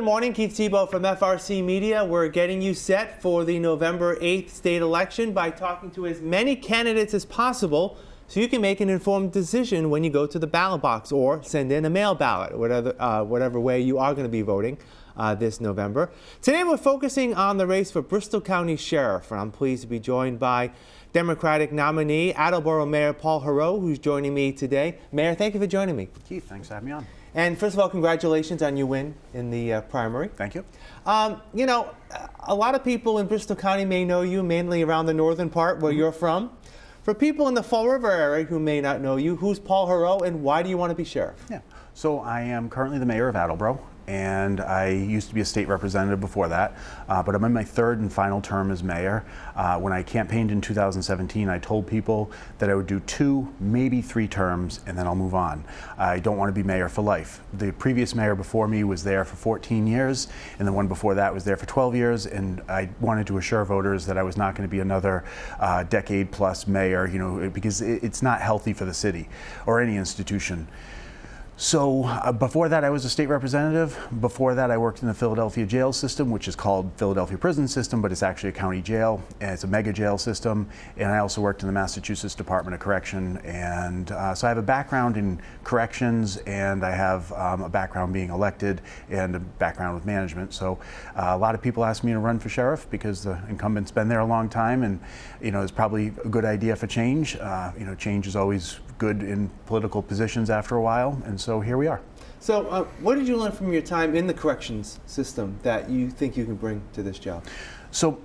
morning, Keith Tebow from FRC Media. We're getting you set for the November 8th state election by talking to as many candidates as possible so you can make an informed decision when you go to the ballot box or send in a mail ballot, whatever way you are going to be voting this November. Today we're focusing on the race for Bristol County Sheriff, and I'm pleased to be joined by Democratic nominee Attleboro Mayor Paul Heroux, who's joining me today. Mayor, thank you for joining me. Keith, thanks for having me on. And first of all, congratulations on your win in the primary. Thank you. You know, a lot of people in Bristol County may know you mainly around the northern part where you're from. For people in the Fall River area who may not know you, who's Paul Heroux and why do you want to be sheriff? Yeah, so I am currently the mayor of Attleboro, and I used to be a state representative before that, but I'm in my third and final term as mayor. When I campaigned in 2017, I told people that I would do 2, maybe 3 terms, and then I'll move on. I don't want to be mayor for life. The previous mayor before me was there for 14 years, and the one before that was there for 12 years, and I wanted to assure voters that I was not going to be another decade-plus mayor, you know, because it's not healthy for the city or any institution. So before that, I was a state representative. Before that, I worked in the Philadelphia jail system, which is called Philadelphia Prison System, but it's actually a county jail, and it's a mega jail system. And I also worked in the Massachusetts Department of Correction. And so I have a background in corrections, and I have a background being elected and a background with management. So a lot of people ask me to run for sheriff because the incumbent's been there a long time, and you know, it's probably a good idea for change. You know, change is always good in political positions after a while, and so here we are. So what did you learn from your time in the corrections system that you think you can bring to this job? So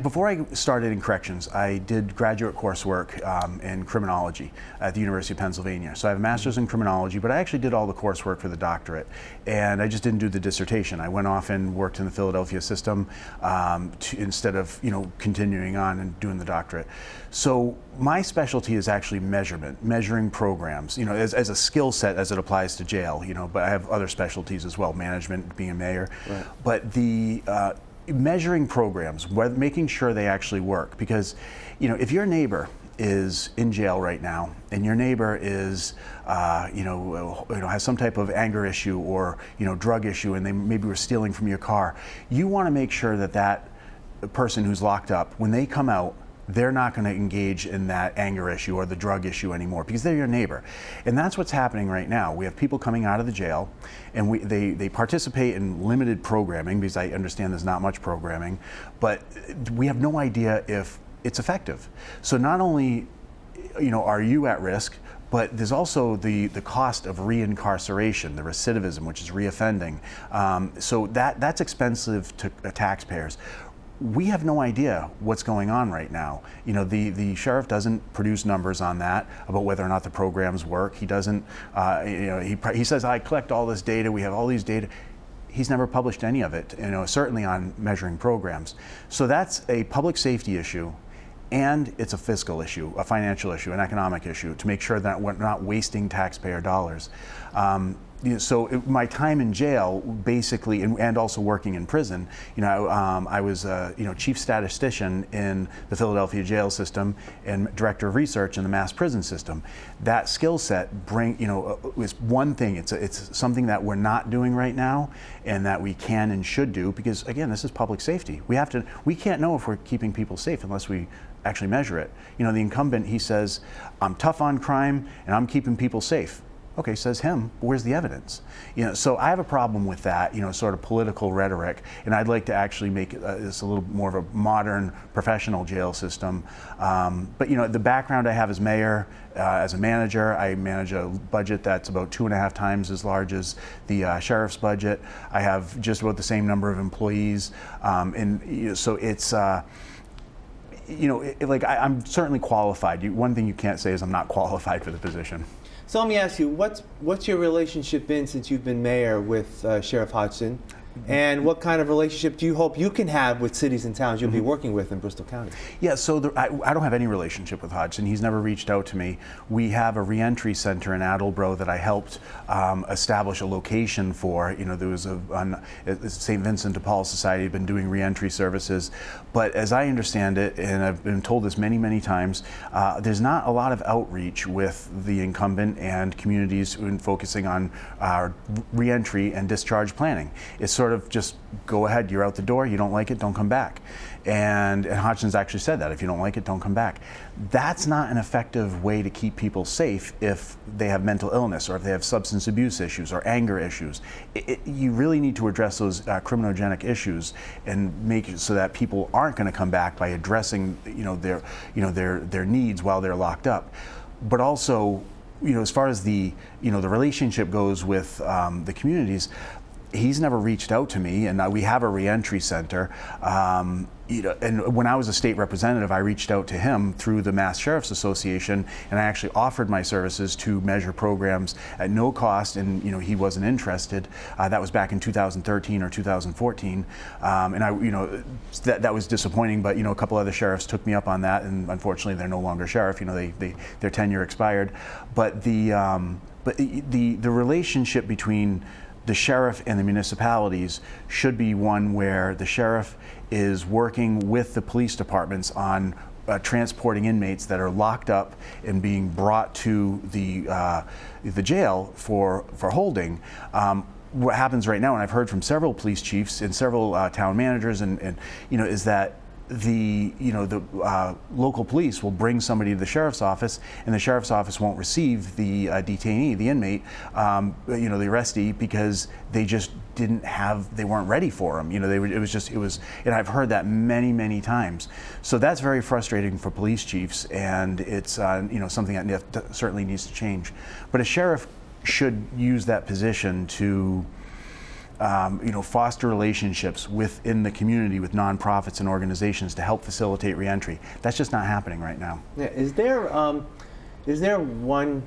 before I started in corrections, I did graduate coursework in criminology at the University of Pennsylvania. So I have a master's in criminology, but I actually did all the coursework for the doctorate, and I just didn't do the dissertation. I went off and worked in the Philadelphia system instead of, you know, continuing on and doing the doctorate. So my specialty is actually measuring programs, you know, as a skill set as it applies to jail, you know, but I have other specialties as well, management, being a mayor. Right. But the measuring programs, making sure they actually work, because you know, if your neighbor is in jail right now and your neighbor is has some type of anger issue or, you know, drug issue, and they maybe were stealing from your car, you want to make sure that that person who's locked up, when they come out, they're not going to engage in that anger issue or the drug issue anymore, because they're your neighbor. And that's what's happening right now. We have people coming out of the jail, and they participate in limited programming, because I understand there's not much programming, but we have no idea if it's effective. So not only, you know, are you at risk, but there's also the cost of reincarceration, the recidivism, which is reoffending. So that's expensive to taxpayers. We have no idea what's going on right now. You know, the sheriff doesn't produce numbers on that about whether or not the programs work. He doesn't, you know, he says, I collect all this data, we have all these data. He's never published any of it, you know, certainly on measuring programs. So that's a public safety issue, and it's a fiscal issue, a financial issue, an economic issue, to make sure that we're not wasting taxpayer dollars. You know, so my time in jail, basically, and also working in prison, you know, I was you know, chief statistician in the Philadelphia jail system and director of research in the mass prison system. That skill set is one thing. It's something that we're not doing right now, and that we can and should do, because again, this is public safety. We can't know if we're keeping people safe unless we actually measure it. You know, the incumbent, he says, I'm tough on crime and I'm keeping people safe. Okay, says him, where's the evidence? You know, so I have a problem with that, you know, sort of political rhetoric, and I'd like to actually make this a little more of a modern professional jail system. But you know, the background I have as mayor, as a manager, I manage a budget that's about 2.5 times as large as the sheriff's budget. I have just about the same number of employees, and you know, so it's, you know, I'm certainly qualified. One thing you can't say is I'm not qualified for the position. So let me ask you, what's your relationship been since you've been mayor with Sheriff Hodgson? And what kind of relationship do you hope you can have with cities and towns you'll be working with in Bristol County? Yeah, so I don't have any relationship with Hodgson. He's never reached out to me. We have a reentry center in Attleboro that I helped establish a location for. You know, there was St. Vincent de Paul Society had been doing reentry services. But as I understand it, and I've been told this many, many times, there's not a lot of outreach with the incumbent and communities in focusing on reentry and discharge planning. It's sort sort of just go ahead, you're out the door, you don't like it, don't come back. And Hodgson's actually said that, if you don't like it, don't come back. That's not an effective way to keep people safe if they have mental illness or if they have substance abuse issues or anger issues. You really need to address those criminogenic issues and make it so that people aren't going to come back by addressing their needs while they're locked up. But also, as far as the relationship goes with the communities, he's never reached out to me, and we have a reentry center. And when I was a state representative, I reached out to him through the Mass Sheriff's Association, and I actually offered my services to measure programs at no cost, and he wasn't interested. That was back in 2013 or 2014, and that was disappointing. But a couple other sheriffs took me up on that, and unfortunately, they're no longer sheriff. Their tenure expired. But the relationship between the sheriff and the municipalities should be one where the sheriff is working with the police departments on transporting inmates that are locked up and being brought to the jail for holding. What happens right now, and I've heard from several police chiefs and several town managers, is that the local police will bring somebody to the sheriff's office, and the sheriff's office won't receive the detainee, the inmate, the arrestee, because they just they weren't ready for him. And I've heard that many times. So that's very frustrating for police chiefs, and it's something that certainly needs to change. But a sheriff should use that position to foster relationships within the community with nonprofits and organizations to help facilitate reentry. That's just not happening right now. Yeah. Is there one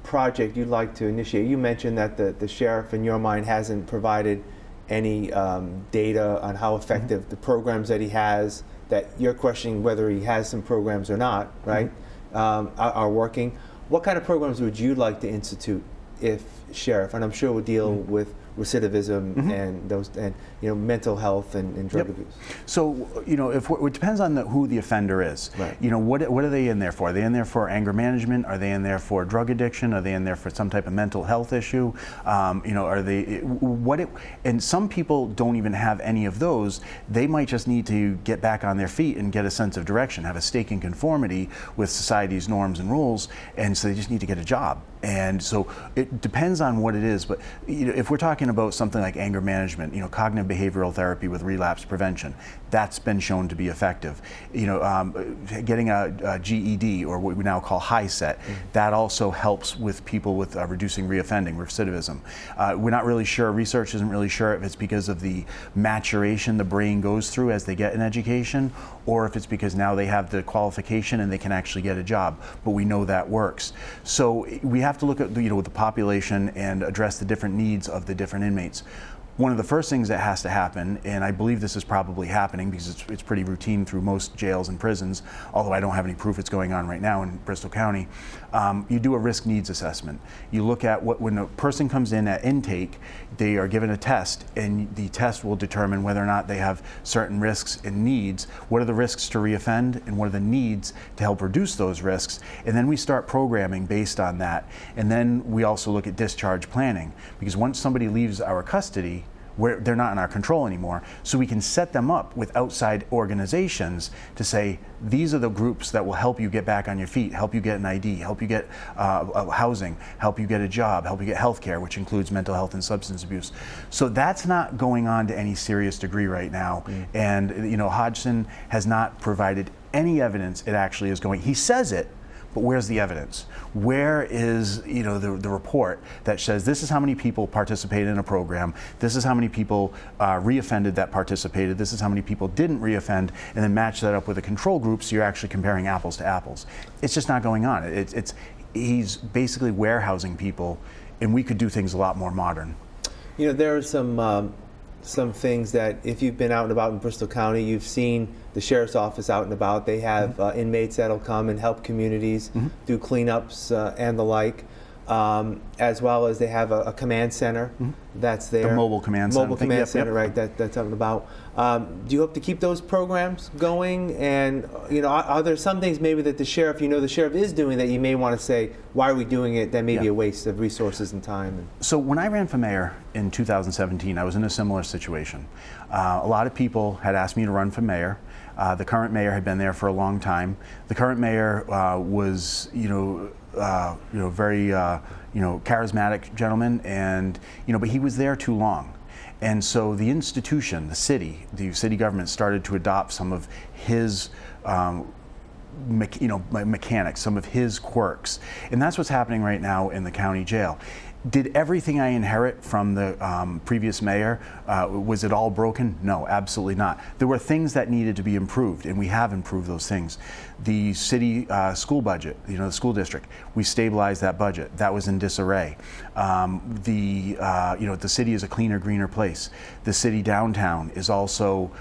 project you'd like to initiate? You mentioned that the sheriff, in your mind, hasn't provided any data on how effective the programs that he has, that you're questioning whether he has some programs or not, right, are working. What kind of programs would you like to institute if sheriff, and I'm sure would deal with recidivism and those, and mental health and drug abuse? So it depends on who the offender is. Right. What are they in there for? Are they in there for anger management? Are they in there for drug addiction? Are they in there for some type of mental health issue? Are they and some people don't even have any of those. They might just need to get back on their feet and get a sense of direction, have a stake in conformity with society's norms and rules, and so they just need to get a job. And so it depends on what it is, but if we're talking about something like anger management, cognitive behavioral therapy with relapse prevention, that's been shown to be effective. Getting a GED, or what we now call high set, that also helps with people with reducing reoffending, recidivism. We're not really sure, research isn't really sure if it's because of the maturation the brain goes through as they get an education, or if it's because now they have the qualification and they can actually get a job, but we know that works. So we have to look at the population and address the different needs of the different inmates. One of the first things that has to happen, and I believe this is probably happening because it's pretty routine through most jails and prisons, although I don't have any proof it's going on right now in Bristol County, you do a risk needs assessment. You look at when a person comes in at intake, they are given a test, and the test will determine whether or not they have certain risks and needs. What are the risks to reoffend, and what are the needs to help reduce those risks? And then we start programming based on that. And then we also look at discharge planning, because once somebody leaves our custody, where they're not in our control anymore, so we can set them up with outside organizations to say, these are the groups that will help you get back on your feet, help you get an ID, help you get housing, help you get a job, help you get health care, which includes mental health and substance abuse. So that's not going on to any serious degree right now. And Hodgson has not provided any evidence it actually is going. He says it, but where's the evidence? Where is the report that says this is how many people participated in a program, this is how many people reoffended that participated, this is how many people didn't reoffend, and then match that up with a control group so you're actually comparing apples to apples. It's just not going on. He's basically warehousing people, and we could do things a lot more modern. There are some things that, if you've been out and about in Bristol County, you've seen the sheriff's office out and about. They have inmates that'll come and help communities do cleanups and the like. as well as they have a command center that's there. The mobile command center. Mobile command Yep, center, yep. right? That's something about. Do you hope to keep those programs going? And are there some things maybe that the sheriff is doing that you may want to say, why are we doing it? That may be a waste of resources and time. So when I ran for mayor in 2017, I was in a similar situation. A lot of people had asked me to run for mayor. The current mayor had been there for a long time. The current mayor was, very, charismatic gentleman, and but he was there too long. And so the institution, the city government started to adopt some of his mechanics, some of his quirks. And that's what's happening right now in the county jail. Did everything I inherit from the previous mayor, was it all broken? No, absolutely not. There were things that needed to be improved, and we have improved those things. The city school budget, the school district, we stabilized that budget. That was in disarray. The city is a cleaner, greener place. The city downtown is also,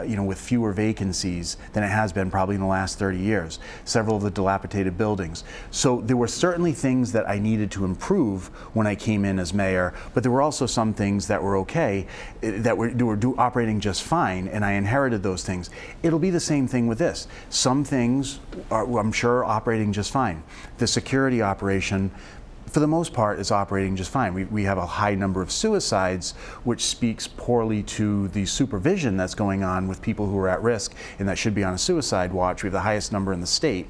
with fewer vacancies than it has been probably in the last 30 years. Several of the dilapidated buildings. So there were certainly things that I needed to improve when I came in as mayor, but there were also some things that were okay, that were operating just fine, and I inherited those things. It'll be the same thing with this. Some things are, I'm sure, operating just fine. The security operation, for the most part, is operating just fine. We have a high number of suicides, which speaks poorly to the supervision that's going on with people who are at risk and that should be on a suicide watch. We have the highest number in the state.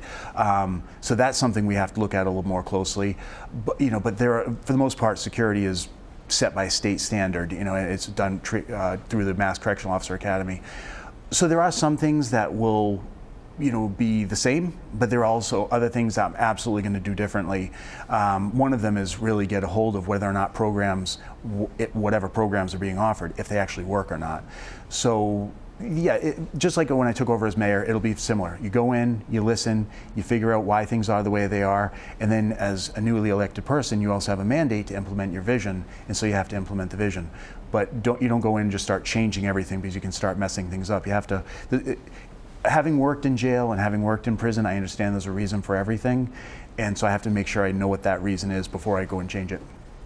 So that's something we have to look at a little more closely. But for the most part, security is set by state standard. It's done through the Mass Correctional Officer Academy. So there are some things that will be the same, but there are also other things that I'm absolutely going to do differently. One of them is really get a hold of whether or not whatever programs are being offered, if they actually work or not. So yeah, just like when I took over as mayor, it'll be similar. You go in, you listen, you figure out why things are the way they are, and then as a newly elected person, you also have a mandate to implement your vision, and so you have to implement the vision. But you don't go in and just start changing everything, because you can start messing things up. You have to. Having worked in jail and having worked in prison, I understand there's a reason for everything, and so I have to make sure I know what that reason is before I go and change it.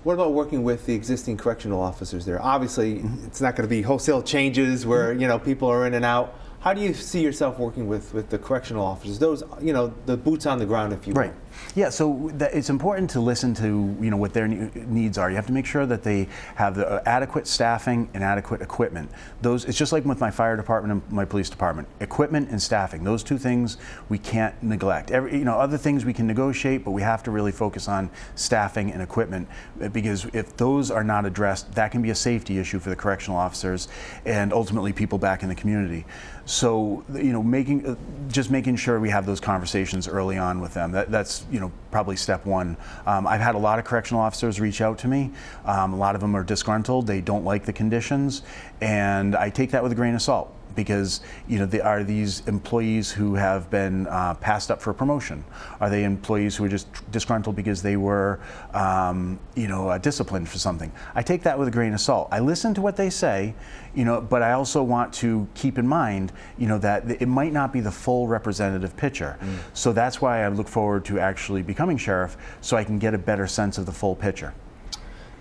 What about working with the existing correctional officers there? Obviously, it's not going to be wholesale changes where people are in and out. How do you see yourself working with the correctional officers? Those, the boots on the ground, if you will. Right. Yeah, so it's important to listen to what their needs are. You have to make sure that they have the adequate staffing and adequate equipment. It's just like with my fire department and my police department. Equipment and staffing, those two things we can't neglect. Other things we can negotiate, but we have to really focus on staffing and equipment, because if those are not addressed, that can be a safety issue for the correctional officers and ultimately people back in the community. So making sure we have those conversations early on with them. That's probably step one. I've had a lot of correctional officers reach out to me. A lot of them are disgruntled. They don't like the conditions, and I take that with a grain of salt, because they are these employees who have been passed up for promotion? Are they employees who are just disgruntled because they were disciplined for something? I take that with a grain of salt. I listen to what they say, but I also want to keep in mind that it might not be the full representative picture. So that's why I look forward to actually becoming sheriff, so I can get a better sense of the full picture.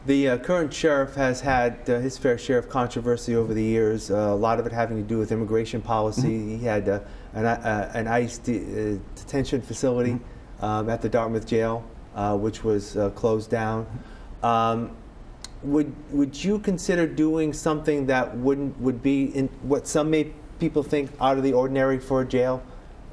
The current sheriff has had his fair share of controversy over the years, a lot of it having to do with immigration policy. He had an ICE detention facility at the Dartmouth jail, which was closed down. Would you consider doing something that would be in what some people think out of the ordinary for a jail?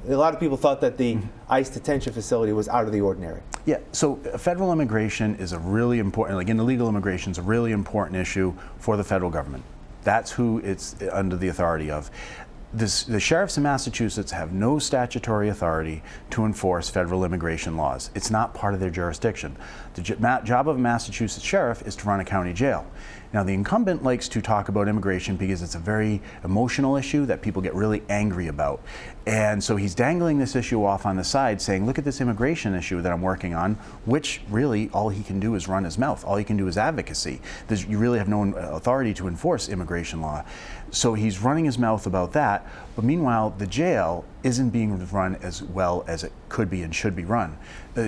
A lot of people thought that the ICE detention facility was out of the ordinary. Yeah, so federal immigration is a really important, like illegal immigration is a really important issue for the federal government. That's who it's under the authority of. The sheriffs in Massachusetts have no statutory authority to enforce federal immigration laws. It's not part of their jurisdiction. The job of a Massachusetts sheriff is to run a county jail. Now, the incumbent likes to talk about immigration because it's a very emotional issue that people get really angry about. And so he's dangling this issue off on the side saying, look at this immigration issue that I'm working on, which really all he can do is run his mouth. All he can do is advocacy. You really have no authority to enforce immigration law. So he's running his mouth about that. But meanwhile, the jail isn't being run as well as it could be and should be run.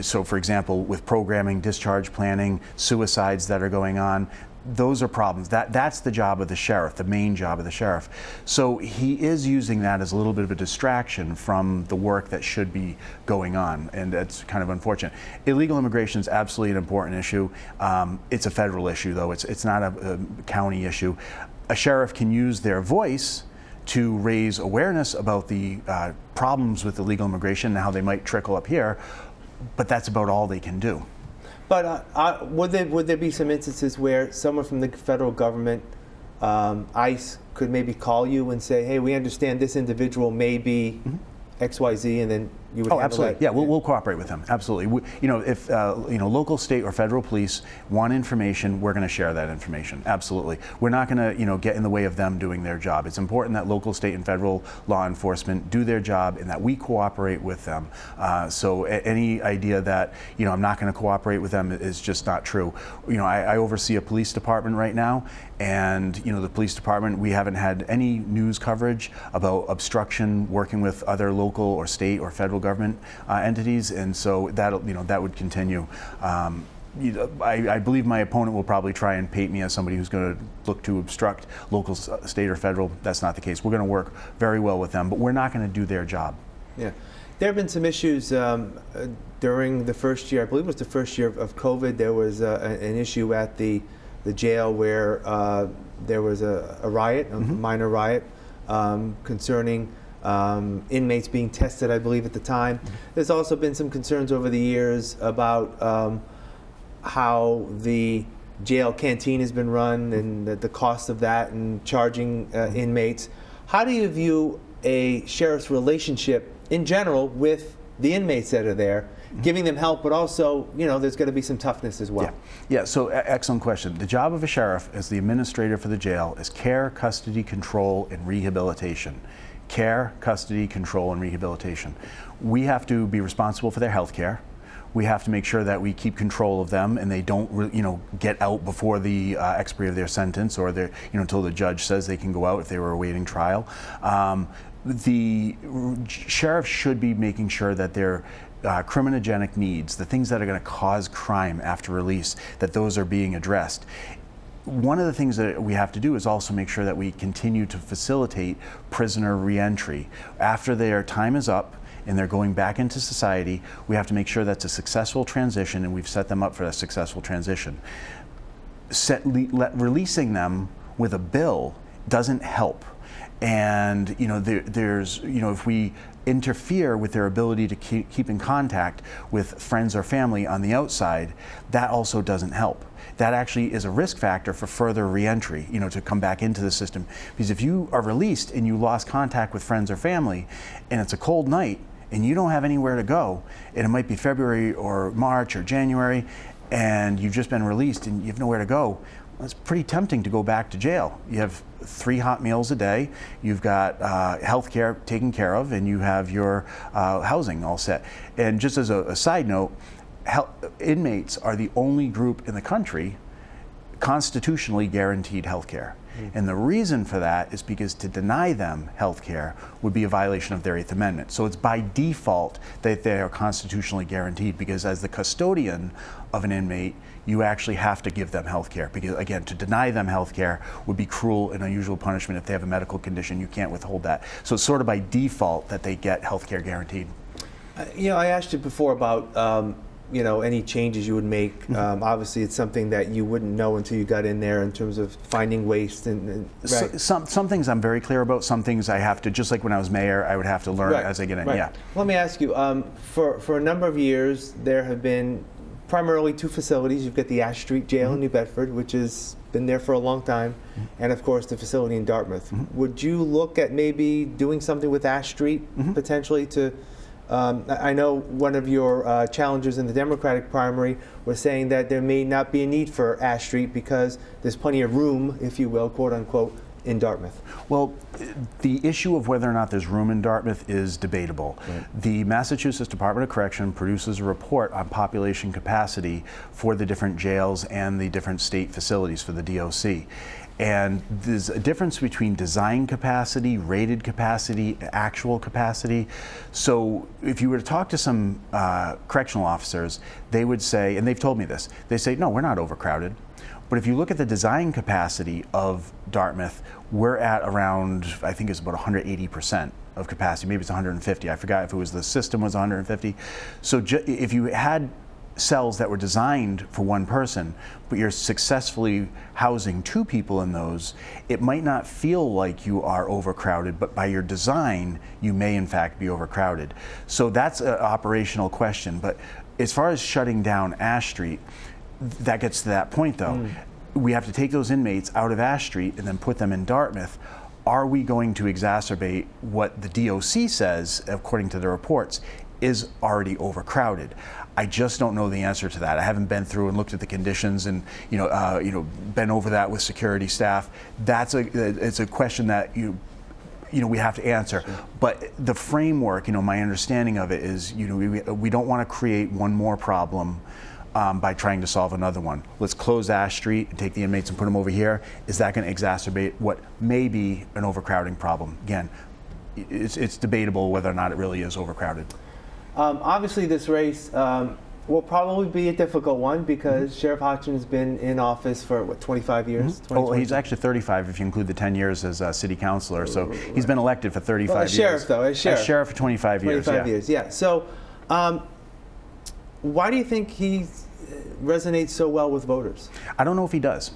So for example, with programming, discharge planning, suicides that are going on, those are problems. That's the job of the sheriff, the main job of the sheriff. So he is using that as a little bit of a distraction from the work that should be going on, and that's kind of unfortunate. Illegal immigration is absolutely an important issue. It's a federal issue, though. It's not a county issue. A sheriff can use their voice to raise awareness about the problems with illegal immigration and how they might trickle up here, but that's about all they can do. But would there be some instances where someone from the federal government, ICE, could maybe call you and say, hey, we understand this individual may be XYZ, and then you would handle absolutely. that? Yeah, we'll cooperate with them. Absolutely. If local, state, or federal police want information, we're going to share that information. Absolutely. We're not going to get in the way of them doing their job. It's important that local, state, and federal law enforcement do their job and that we cooperate with them. So any idea that I'm not going to cooperate with them is just not true. I oversee a police department right now, and the police department, we haven't had any news coverage about obstruction working with other local or state or federal government entities, and so that would continue. I believe my opponent will probably try and paint me as somebody who's going to look to obstruct local, state, or federal. That's not the case. We're going to work very well with them, but we're not going to do their job. Yeah. There have been some issues during the first year. I believe it was the first year of COVID. There was an issue at the jail where there was a riot, a minor riot, concerning inmates being tested, I believe, at the time. There's also been some concerns over the years about how the jail canteen has been run and the cost of that and charging inmates. How do you view a sheriff's relationship in general with the inmates that are there, giving them help, but also, there's going to be some toughness as well? Yeah, so excellent question. The job of a sheriff as the administrator for the jail is care, custody, control, and rehabilitation. Care, custody, control, and rehabilitation. We have to be responsible for their health care. We have to make sure that we keep control of them and they don't, get out before the expiry of their sentence or until the judge says they can go out if they were awaiting trial. The sheriff should be making sure that their criminogenic needs, the things that are going to cause crime after release, that those are being addressed. One of the things that we have to do is also make sure that we continue to facilitate prisoner reentry. After their time is up and they're going back into society, we have to make sure that's a successful transition, and we've set them up for a successful transition. Releasing them with a bill doesn't help. And if we interfere with their ability to keep in contact with friends or family on the outside, that also doesn't help. That actually is a risk factor for further reentry, to come back into the system. Because if you are released and you lost contact with friends or family, and it's a cold night, and you don't have anywhere to go, and it might be February or March or January, and you've just been released and you have nowhere to go, it's pretty tempting to go back to jail. You have 3 hot meals a day, you've got health care taken care of, and you have your housing all set. And just as a side note, inmates are the only group in the country constitutionally guaranteed health care. And the reason for that is because to deny them health care would be a violation of their 8th Amendment. So it's by default that they are constitutionally guaranteed, because as the custodian of an inmate, you actually have to give them health care. Because again, to deny them health care would be cruel and unusual punishment. If they have a medical condition, you can't withhold that. So it's sort of by default that they get health care guaranteed. I asked you before about any changes you would make. Obviously, it's something that you wouldn't know until you got in there in terms of finding waste and right. Some things I'm very clear about. Some things I have to, just like when I was mayor, I would have to learn as I get in. Right. Yeah. Let me ask you. For a number of years, there have been primarily 2 facilities. You've got the Ash Street Jail in New Bedford, which has been there for a long time, and of course the facility in Dartmouth. Would you look at maybe doing something with Ash Street potentially to I know one of your challengers in the Democratic primary was saying that there may not be a need for Ash Street because there's plenty of room, if you will, quote unquote, in Dartmouth. Well, the issue of whether or not there's room in Dartmouth is debatable. Right. The Massachusetts Department of Correction produces a report on population capacity for the different jails and the different state facilities for the DOC. And there's a difference between design capacity, rated capacity, actual capacity. So if you were to talk to some correctional officers, they would say, and they've told me this, they say, no, we're not overcrowded. But if you look at the design capacity of Dartmouth, we're at around, I think it's about 180% of capacity. Maybe it's 150. I forgot if it was the system was 150. So if you had cells that were designed for one person, but you're successfully housing two people in those, it might not feel like you are overcrowded, but by your design, you may in fact be overcrowded. So that's an operational question. But as far as shutting down Ash Street, that gets to that point though. We have to take those inmates out of Ash Street and then put them in Dartmouth. Are we going to exacerbate what the DOC says, according to the reports, is already overcrowded? I just don't know the answer to that. I haven't been through and looked at the conditions and been over that with security staff. It's a question that we have to answer. Sure. But the framework, my understanding of it is, we don't want to create one more problem by trying to solve another one. Let's close Ash Street and take the inmates and put them over here. Is that going to exacerbate what may be an overcrowding problem? Again, it's debatable whether or not it really is overcrowded. Obviously, this race will probably be a difficult one because Sheriff Hodgson has been in office for, 25 years? Oh, he's actually 35 if you include the 10 years as a city councilor. So he's been elected for 35 years. As sheriff, though. As sheriff for 25 years. 25 years, yeah. So why do you think he resonates so well with voters? I don't know if he does.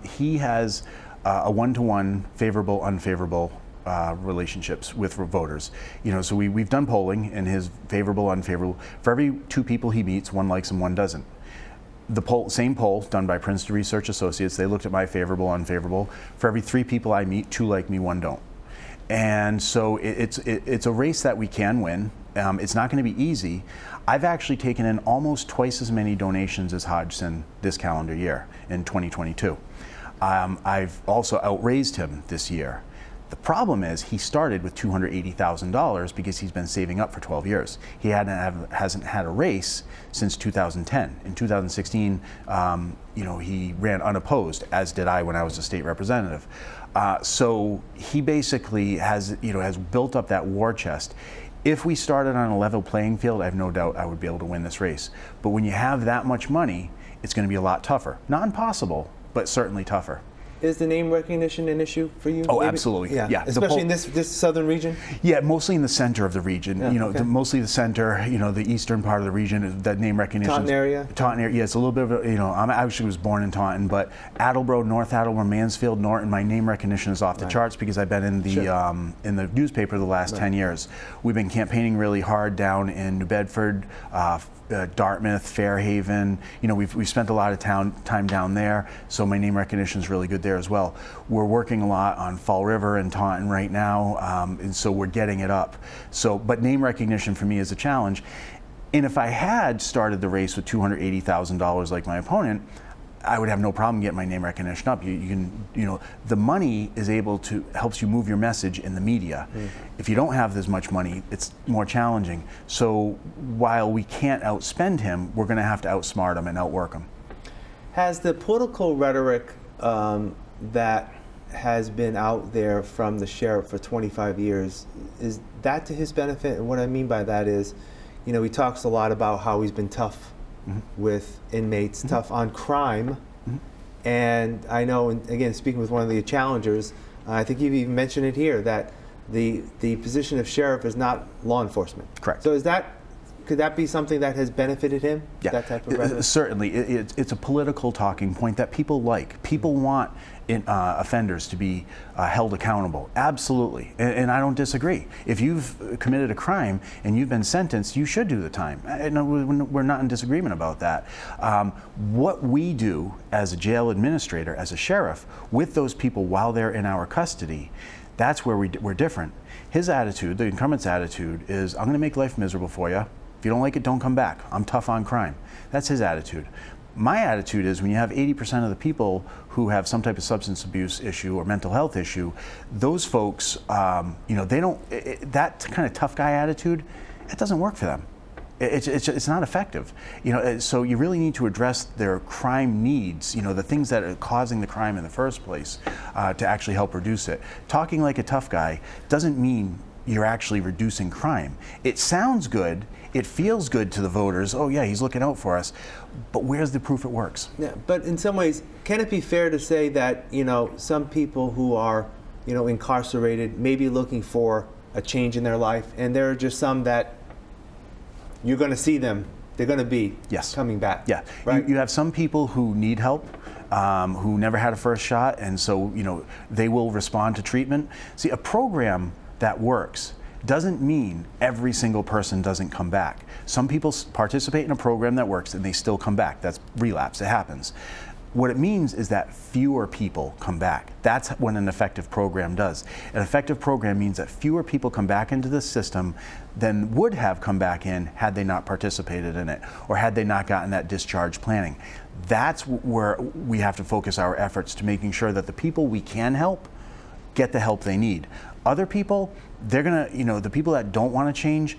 He has a one-to-one favorable, unfavorable relationships with voters. So we've done polling, and his favorable, unfavorable, for every two people he meets, one likes him, one doesn't. The same poll done by Princeton Research Associates, they looked at my favorable, unfavorable. For every three people I meet, two like me, one don't. And so it's a race that we can win. It's not going to be easy. I've actually taken in almost twice as many donations as Hodgson this calendar year in 2022. I've also outraised him this year. The problem is he started with $280,000 because he's been saving up for 12 years. He hasn't had a race since 2010. In 2016, he ran unopposed, as did I when I was a state representative. So he basically has built up that war chest. If we started on a level playing field, I have no doubt I would be able to win this race. But when you have that much money, it's going to be a lot tougher. Not impossible, but certainly tougher. Is the name recognition an issue for you? Oh, maybe? Absolutely. Yeah. Especially in this southern region? Yeah, mostly in the center of the region. Yeah, Mostly the center, the eastern part of the region, that name recognition. Taunton area? Taunton area, yeah, it's a little bit of I actually was born in Taunton, but Attleboro, North Attleboro, Mansfield, Norton, my name recognition is off the charts because I've been in the newspaper the last 10 years. We've been campaigning really hard down in New Bedford, Dartmouth, Fairhaven. We've spent a lot of time down there, so my name recognition is really good there as well. We're working a lot on Fall River and Taunton right now, and so we're getting it up. But name recognition for me is a challenge. And if I had started the race with $280,000 like my opponent, I would have no problem getting my name recognition up. The money helps you move your message in the media. If you don't have as much money, it's more challenging. So while we can't outspend him, we're going to have to outsmart him and outwork him. Has the political rhetoric that has been out there from the sheriff for 25 years, is that to his benefit? And what I mean by that is, he talks a lot about how he's been tough with inmates, tough on crime. And I know, and again, speaking with one of the challengers, I think you've even mentioned it here, that the position of sheriff is not law enforcement. Correct. So could that be something that has benefited him? Yeah, that type of rhetoric? Certainly. It's a political talking point that people like. People want offenders to be held accountable. Absolutely. And I don't disagree. If you've committed a crime and you've been sentenced, you should do the time. We're not in disagreement about that. What we do as a jail administrator, as a sheriff, with those people while they're in our custody, That's where we're different. His attitude, the incumbent's attitude, is I'm going to make life miserable for you. If you don't like it, don't come back. I'm tough on crime. That's his attitude. My attitude is when you have 80% of the people who have some type of substance abuse issue or mental health issue, those folks, they don't, that kind of tough guy attitude, it doesn't work for them. It's not effective. So you really need to address their crime needs, the things that are causing the crime in the first place, to actually help reduce it. Talking like a tough guy doesn't mean you're actually reducing crime. It sounds good, it feels good to the voters, oh yeah, he's looking out for us, but where's the proof it works? Yeah, but in some ways, can it be fair to say that, some people who are, incarcerated may be looking for a change in their life, and there are just some that you're going to see them, they're going to be coming back. Yeah, right? You have some people who need help, who never had a first shot, and so they will respond to treatment. See, a program that works doesn't mean every single person doesn't come back. Some people participate in a program that works and they still come back. That's relapse, it happens. What it means is that fewer people come back. That's what an effective program does. An effective program means that fewer people come back into the system than would have come back in had they not participated in it or had they not gotten that discharge planning. That's where we have to focus our efforts, to making sure that the people we can help get the help they need. Other people, they're gonna, the people that don't want to change,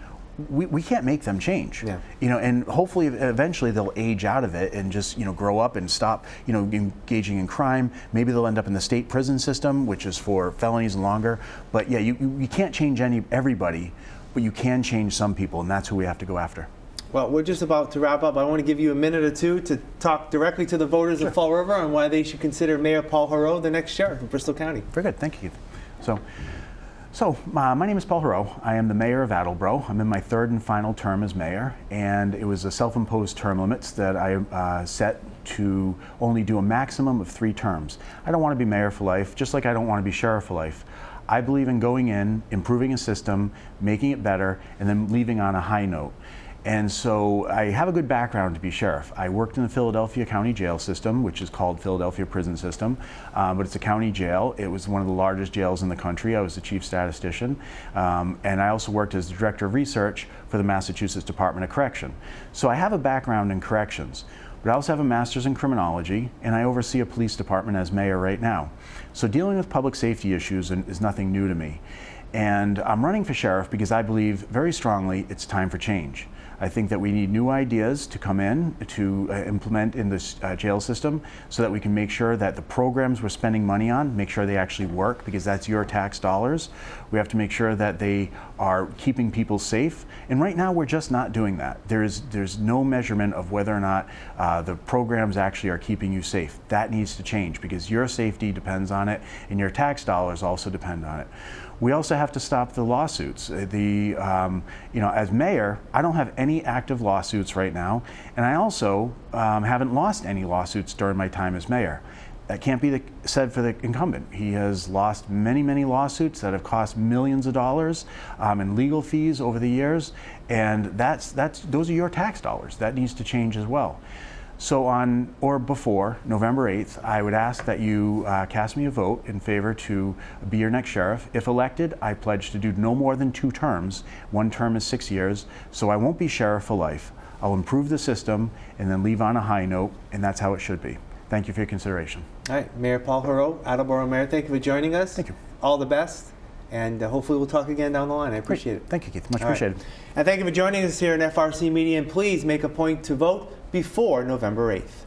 we can't make them change. Yeah. And hopefully eventually they'll age out of it and just grow up and stop engaging in crime. Maybe they'll end up in the state prison system, which is for felonies and longer. But yeah, you can't change everybody, but you can change some people, and that's who we have to go after. Well, we're just about to wrap up. I want to give you a minute or two to talk directly to the voters of Fall River on why they should consider Mayor Paul Herreau the next sheriff of Bristol County. Very good, thank you, Keith. So my name is Paul Heroux. I am the mayor of Attleboro. I'm in my third and final term as mayor, and it was a self-imposed term limits that I set to only do a maximum of 3 terms. I don't want to be mayor for life, just like I don't want to be sheriff for life. I believe in going in, improving a system, making it better, and then leaving on a high note. And so I have a good background to be sheriff. I worked in the Philadelphia County Jail System, which is called Philadelphia Prison System, but it's a county jail. It was one of the largest jails in the country. I was the chief statistician, and I also worked as the director of research for the Massachusetts Department of Correction. So I have a background in corrections, but I also have a master's in criminology, and I oversee a police department as mayor right now. So dealing with public safety issues is nothing new to me. And I'm running for sheriff because I believe very strongly it's time for change. I think that we need new ideas to come in to implement in this jail system so that we can make sure that the programs we're spending money on, make sure they actually work, because that's your tax dollars. We have to make sure that they are keeping people safe. And right now we're just not doing that. There's no measurement of whether or not the programs actually are keeping you safe. That needs to change because your safety depends on it and your tax dollars also depend on it. We also have to stop the lawsuits. As mayor, I don't have any active lawsuits right now, and I also haven't lost any lawsuits during my time as mayor. That can't be said for the incumbent. He has lost many, many lawsuits that have cost millions of dollars in legal fees over the years, and those are your tax dollars. That needs to change as well. So on or before November 8th, I would ask that you cast me a vote in favor to be your next sheriff. If elected, I pledge to do no more than 2 terms. 1 term is 6 years, so I won't be sheriff for life. I'll improve the system and then leave on a high note, and that's how it should be. Thank you for your consideration. All right, Mayor Paul Herreau, Attleboro Mayor, thank you for joining us. Thank you. All the best, and hopefully we'll talk again down the line. I appreciate it. Thank you, Keith. Much All right. appreciated. And thank you for joining us here in FRC Media, and please make a point to vote before November 8th.